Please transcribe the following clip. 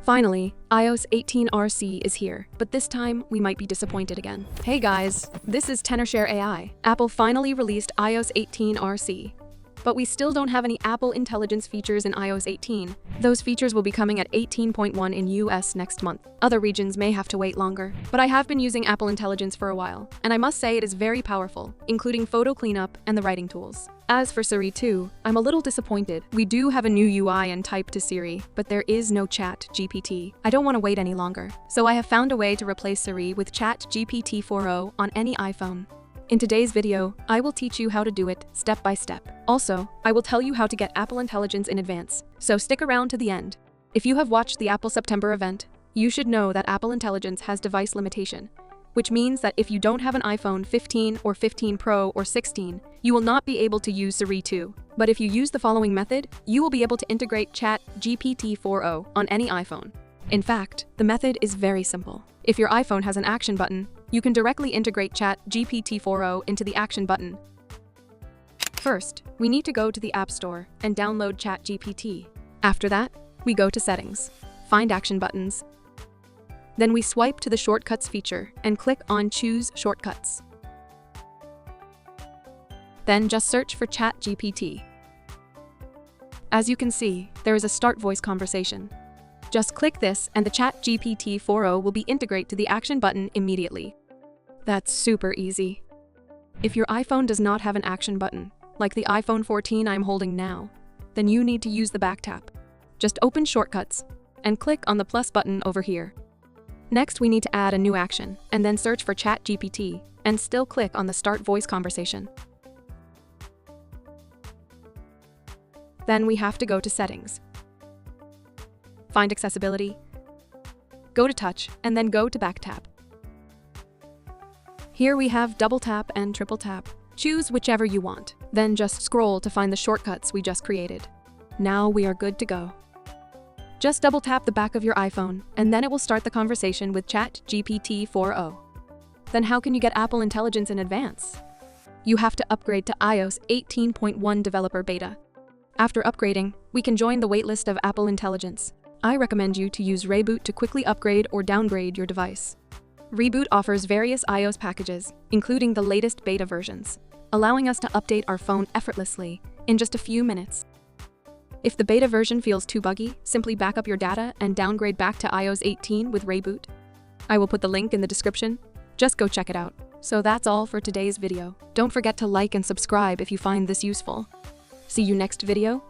Finally, iOS 18 RC is here, but this time we might be disappointed again. Hey guys, this is TenorShare AI. Apple finally released iOS 18 RC. But we still don't have any Apple Intelligence features in iOS 18. Those features will be coming at 18.1 in US next month. Other regions may have to wait longer. But I have been using Apple Intelligence for a while, and I must say it is very powerful, including photo cleanup and the writing tools. As for Siri 2, I'm a little disappointed. We do have a new UI and type to Siri, but there is no ChatGPT. I don't want to wait any longer. So I have found a way to replace Siri with ChatGPT-4o on any iPhone. In today's video, I will teach you how to do it step by step. Also, I will tell you how to get Apple Intelligence in advance, so stick around to the end. If you have watched the Apple September event, you should know that Apple Intelligence has device limitation, which means that if you don't have an iPhone 15 or 15 Pro or 16, you will not be able to use Siri 2. But if you use the following method, you will be able to integrate ChatGPT-4o on any iPhone. In fact, the method is very simple. If your iPhone has an action button, you can directly integrate ChatGPT-4o into the action button. First, we need to go to the App Store and download ChatGPT. After that, we go to Settings, find Action Buttons. Then we swipe to the Shortcuts feature and click on Choose Shortcuts. Then just search for ChatGPT. As you can see, there is a Start Voice Conversation. Just click this and the ChatGPT-4o will be integrated to the action button immediately. That's super easy. If your iPhone does not have an action button, like the iPhone 14 I'm holding now, then you need to use the back tap. Just open Shortcuts and click on the plus button over here. Next, we need to add a new action and then search for ChatGPT and still click on the Start Voice Conversation. Then we have to go to Settings. Find Accessibility, go to Touch, and then go to Back Tap. Here we have double tap and triple tap. Choose whichever you want, then just scroll to find the shortcuts we just created. Now we are good to go. Just double tap the back of your iPhone, and then it will start the conversation with ChatGPT-4o. Then how can you get Apple Intelligence in advance? You have to upgrade to iOS 18.1 Developer Beta. After upgrading, we can join the waitlist of Apple Intelligence. I recommend you to use Reboot to quickly upgrade or downgrade your device. Reboot offers various iOS packages, including the latest beta versions, allowing us to update our phone effortlessly in just a few minutes. If the beta version feels too buggy, simply back up your data and downgrade back to iOS 18 with Reboot. I will put the link in the description. Just go check it out. So that's all for today's video. Don't forget to like and subscribe if you find this useful. See you next video.